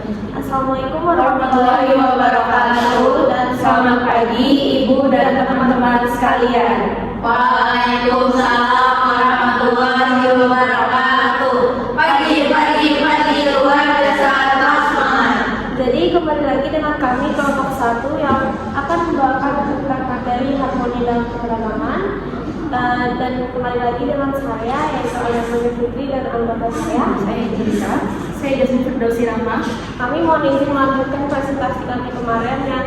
Assalamualaikum warahmatullahi wabarakatuh dan selamat pagi Ibu dan teman-teman sekalian. Waalaikumsalam warahmatullahi wabarakatuh. Pagi luar biasa atas semangat. Jadi kembali lagi dengan kami kelompok 1 yang akan membawakan tentang materi harmoni dan keberagaman. Dan kembali lagi dengan saya yaitu Ayah Fitri dan anggota saya Jessica. Saya Jasmine Firdausi Rama. Kami mohon izin melanjutkan presentasi kami kemarin yang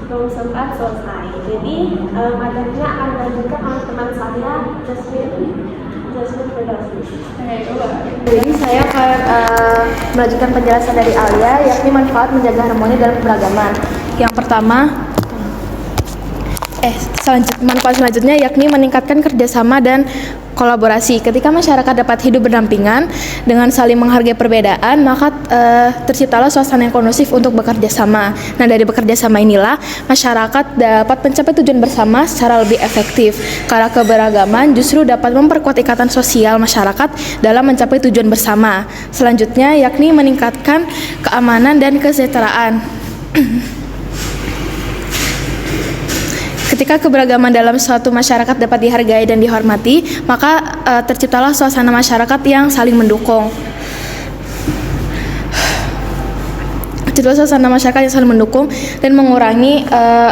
belum sempat selesai. Jadi materinya akan dilanjutkan oleh teman saya Jasmine Firdausi. Jadi saya akan melanjutkan penjelasan dari Alia, yakni manfaat menjaga harmoni dalam keberagaman. Yang pertama, manfaat selanjutnya yakni meningkatkan kerjasama dan kolaborasi. Ketika masyarakat dapat hidup berdampingan dengan saling menghargai perbedaan, maka terciptalah suasana yang kondusif untuk bekerja sama. Nah, dari bekerja sama inilah masyarakat dapat mencapai tujuan bersama secara lebih efektif. Karena keberagaman justru dapat memperkuat ikatan sosial masyarakat dalam mencapai tujuan bersama. Selanjutnya yakni meningkatkan keamanan dan kesejahteraan. Ketika keberagaman dalam suatu masyarakat dapat dihargai dan dihormati, maka terciptalah suasana masyarakat yang saling mendukung. Suasana masyarakat yang saling mendukung dan mengurangi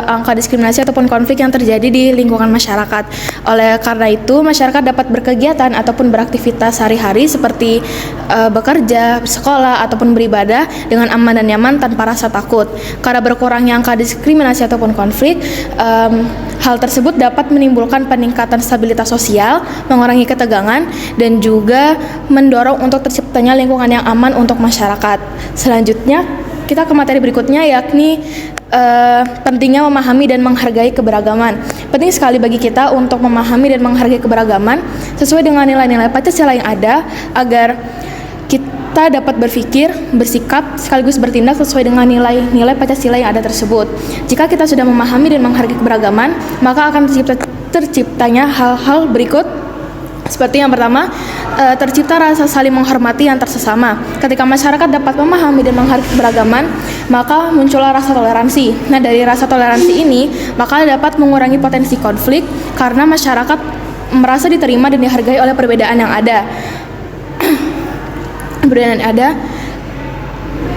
angka diskriminasi ataupun konflik yang terjadi di lingkungan masyarakat. Oleh karena itu, masyarakat dapat berkegiatan ataupun beraktivitas sehari-hari seperti bekerja, sekolah, ataupun beribadah dengan aman dan nyaman tanpa rasa takut. Karena berkurangnya angka diskriminasi ataupun konflik, hal tersebut dapat menimbulkan peningkatan stabilitas sosial, mengurangi ketegangan, dan juga mendorong untuk terciptanya lingkungan yang aman untuk masyarakat. Selanjutnya, kita ke materi berikutnya, yakni pentingnya memahami dan menghargai keberagaman. Penting sekali bagi kita untuk memahami dan menghargai keberagaman sesuai dengan nilai-nilai Pancasila yang ada, agar kita dapat berpikir, bersikap, sekaligus bertindak sesuai dengan nilai-nilai Pancasila yang ada tersebut. Jika kita sudah memahami dan menghargai keberagaman, maka akan terciptanya hal-hal berikut. Seperti yang pertama, tercipta rasa saling menghormati antar sesama. Ketika masyarakat dapat memahami dan menghargai keberagaman, maka muncullah rasa toleransi. Nah, dari rasa toleransi ini, maka dapat mengurangi potensi konflik karena masyarakat merasa diterima dan dihargai oleh perbedaan yang ada.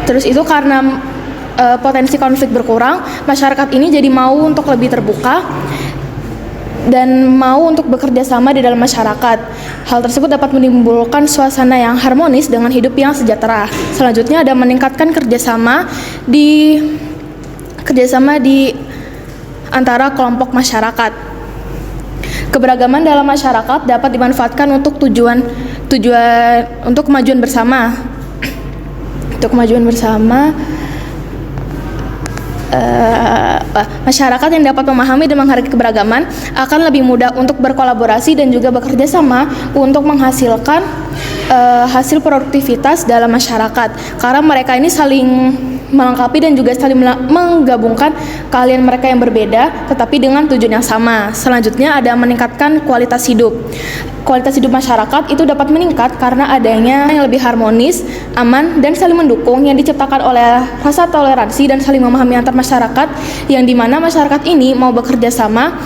Terus itu karena potensi konflik berkurang, masyarakat ini jadi mau untuk lebih terbuka dan mau untuk bekerja sama di dalam masyarakat. Hal tersebut dapat menimbulkan suasana yang harmonis dengan hidup yang sejahtera. Selanjutnya ada meningkatkan kerjasama di antara kelompok masyarakat. Keberagaman dalam masyarakat dapat dimanfaatkan untuk untuk kemajuan bersama. Untuk kemajuan bersama, masyarakat yang dapat memahami dan menghargai keberagaman akan lebih mudah untuk berkolaborasi dan juga bekerja sama untuk menghasilkan hasil produktivitas dalam masyarakat, karena mereka ini saling melengkapi dan juga saling menggabungkan keahlian mereka yang berbeda tetapi dengan tujuan yang sama. Selanjutnya ada meningkatkan kualitas hidup. Kualitas hidup masyarakat itu dapat meningkat karena adanya yang lebih harmonis, aman, dan saling mendukung yang diciptakan oleh rasa toleransi dan saling memahami antar masyarakat, yang dimana masyarakat ini mau bekerja sama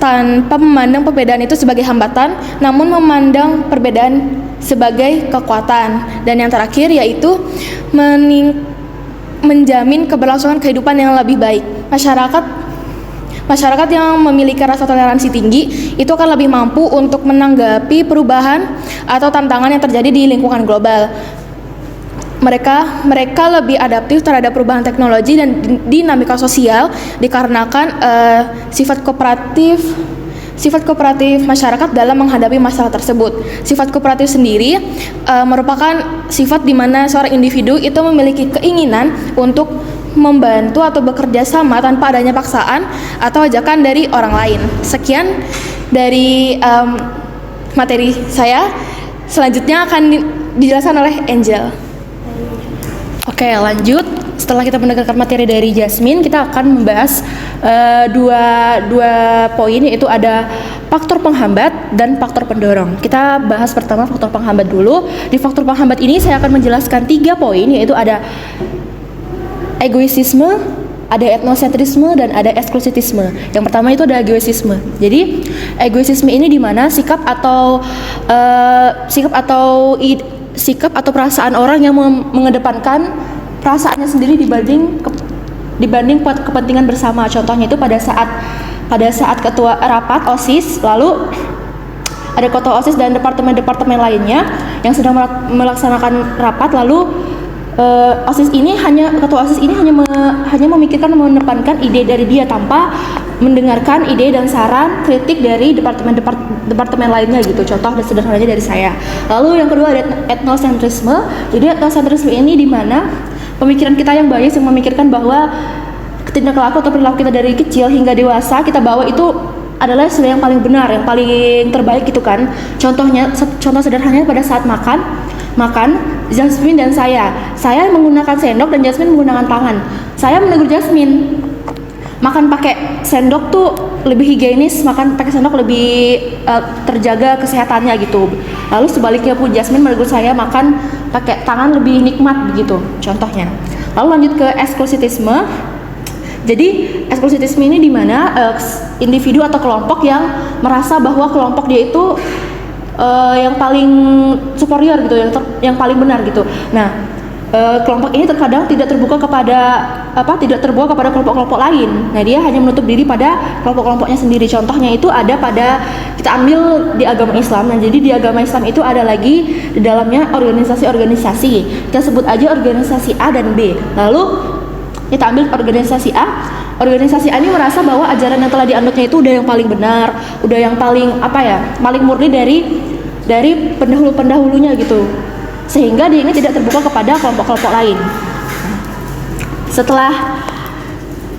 tanpa memandang perbedaan itu sebagai hambatan, namun memandang perbedaan sebagai kekuatan. Dan yang terakhir yaitu menjamin keberlangsungan kehidupan yang lebih baik. Masyarakat yang memiliki rasa toleransi tinggi itu akan lebih mampu untuk menanggapi perubahan atau tantangan yang terjadi di lingkungan global. Mereka lebih adaptif terhadap perubahan teknologi dan dinamika sosial dikarenakan sifat kooperatif masyarakat dalam menghadapi masalah tersebut. Sifat kooperatif sendiri merupakan sifat di mana seorang individu itu memiliki keinginan untuk membantu atau bekerja sama tanpa adanya paksaan atau ajakan dari orang lain. Sekian dari materi saya. Selanjutnya akan dijelaskan oleh Angel. Oke, lanjut. Setelah kita mendengarkan materi dari Jasmine, kita akan membahas dua poin, yaitu ada faktor penghambat dan faktor pendorong. Kita bahas pertama faktor penghambat dulu. Di faktor penghambat ini saya akan menjelaskan 3 poin, yaitu ada egoisisme, ada etnosentrisme, dan ada eksklusivisme. Yang pertama itu ada egoisisme. Jadi egoisisme ini di mana sikap atau perasaan orang yang mengedepankan perasaannya sendiri dibanding kepentingan bersama. Contohnya itu pada saat ketua rapat OSIS, lalu ada ketua OSIS dan departemen-departemen lainnya yang sedang melaksanakan rapat, lalu ketua OSIS ini hanya memikirkan mengedepankan ide dari dia tanpa mendengarkan ide dan saran kritik dari departemen lainnya gitu. Contoh sederhananya dari saya. Lalu yang kedua ada etnosentrisme. Jadi etnosentrisme ini di mana pemikiran kita yang bias yang memikirkan bahwa tindak laku atau perilaku kita dari kecil hingga dewasa kita bawa itu adalah sudah yang paling benar, yang paling terbaik gitu kan. Contoh sederhananya pada saat makan Jasmine dan saya menggunakan sendok dan Jasmine menggunakan tangan. Saya menegur Jasmine, makan pakai sendok tuh lebih higienis, makan pakai sendok lebih terjaga kesehatannya gitu. Lalu sebaliknya pun Jasmine menegur saya, makan pakai tangan lebih nikmat begitu contohnya. Lalu lanjut ke eksklusivisme. Jadi eksklusivisme ini di mana individu atau kelompok yang merasa bahwa kelompok dia itu yang paling superior gitu, yang paling benar gitu. Nah, kelompok ini terkadang tidak terbuka kepada kelompok-kelompok lain. Nah, dia hanya menutup diri pada kelompok-kelompoknya sendiri. Contohnya itu ada pada, kita ambil di agama Islam. Nah, jadi di agama Islam itu ada lagi di dalamnya organisasi-organisasi. Kita sebut aja organisasi A dan B. Lalu kita ambil organisasi A. Organisasi A ini merasa bahwa ajaran yang telah dianutnya itu udah yang paling benar, udah yang paling paling murni dari pendahulu-pendahulunya gitu. Sehingga dia ini tidak terbuka kepada kelompok-kelompok lain. Setelah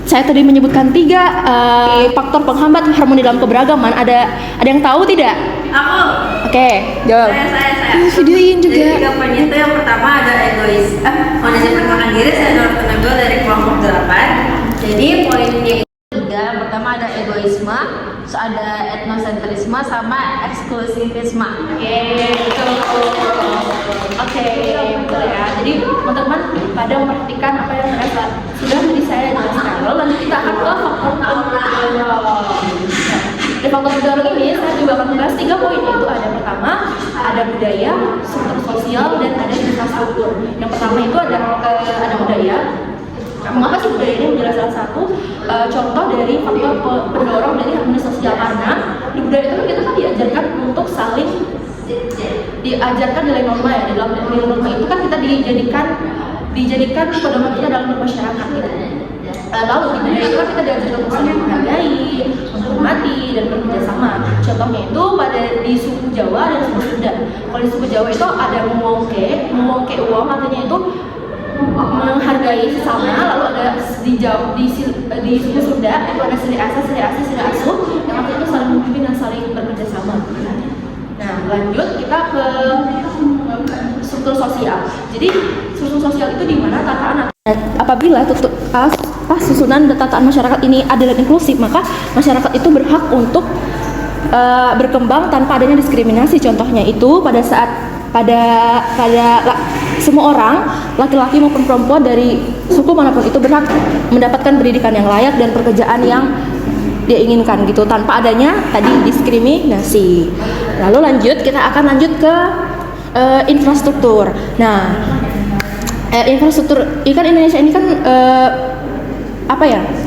saya tadi menyebutkan 3 faktor penghambat harmoni dalam keberagaman, ada yang tahu tidak? Aku. Oke, jawab. Saya. Videoin juga. Jadi 3 poin itu yang pertama ada kondisi perkembangan diri saya adalah tenaga dari kelompok 8. Jadi poinnya itu 3. Pertama ada egoisme, terus ada etnosentrisme sama eksklusivisme. Oke, betul ya. Jadi teman-teman pada memperhatikan apa yang sudah tadi saya jelaskan. Lalu lanjut kita akan ke faktor pendorong. Di faktor pendorong ini saya juga akan membahas 3 poin, yaitu ada pertama ada budaya, struktur sosial, dan ada infrastruktur. Yang pertama itu ada budaya. Mengapa sih budaya ini menjadi salah satu contoh dari faktor pendorong dari harmoni sosial? Karena di budaya itu kita kan diajarkan untuk saling diajarkan nilai norma ya. Di dalam nilai norma itu kan kita dijadikan pedoman kita dalam bermasyarakat gitu. Lalu di budaya itu kan kita diajarkan untuk saling menghargai, menghormati, dan bekerja sama. Contohnya itu di suku Jawa dan suku Sunda. Kalau di suku Jawa itu ada mewongke uang, artinya itu menghargai sesama. Lalu ada di suku Sunda itu ada sili asa, sili asuh, yang artinya itu saling memimpin dan saling bekerja sama. Nah, lanjut kita ke struktur sosial. Jadi struktur sosial itu di mana tataan apabila susunan dan tataan masyarakat ini adil dan inklusif, maka masyarakat itu berhak untuk berkembang tanpa adanya diskriminasi. Contohnya itu pada saat semua orang, laki-laki maupun perempuan dari suku manapun itu berhak mendapatkan pendidikan yang layak dan pekerjaan yang dia inginkan gitu, tanpa adanya tadi diskriminasi. Lalu kita akan lanjut ke infrastruktur. Nah, infrastruktur ikan Indonesia ini kan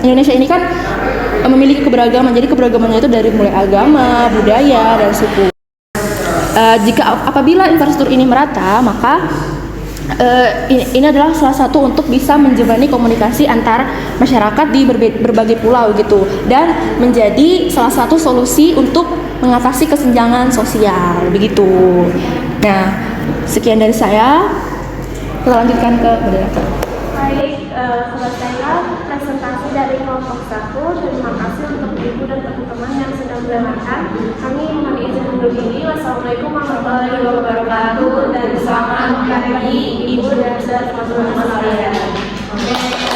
Indonesia ini kan memiliki keberagaman. Jadi keberagamannya itu dari mulai agama, budaya, dan suku. Apabila infrastruktur ini merata, maka ini adalah salah satu untuk bisa menjembatani komunikasi antar masyarakat di berbagai pulau gitu, dan menjadi salah satu solusi untuk mengatasi kesenjangan sosial begitu. Nah, sekian dari saya. Kita lanjutkan ke moderator. Baik, selesailah presentasi dari kelompok 1. Terima kasih untuk ibu dan teman-teman yang sudah mendengarkan. Kami mohon izin undur diri. Wassalamualaikum warahmatullahi wabarakatuh, dan selamat pagi ibu dan teman-teman sekalian.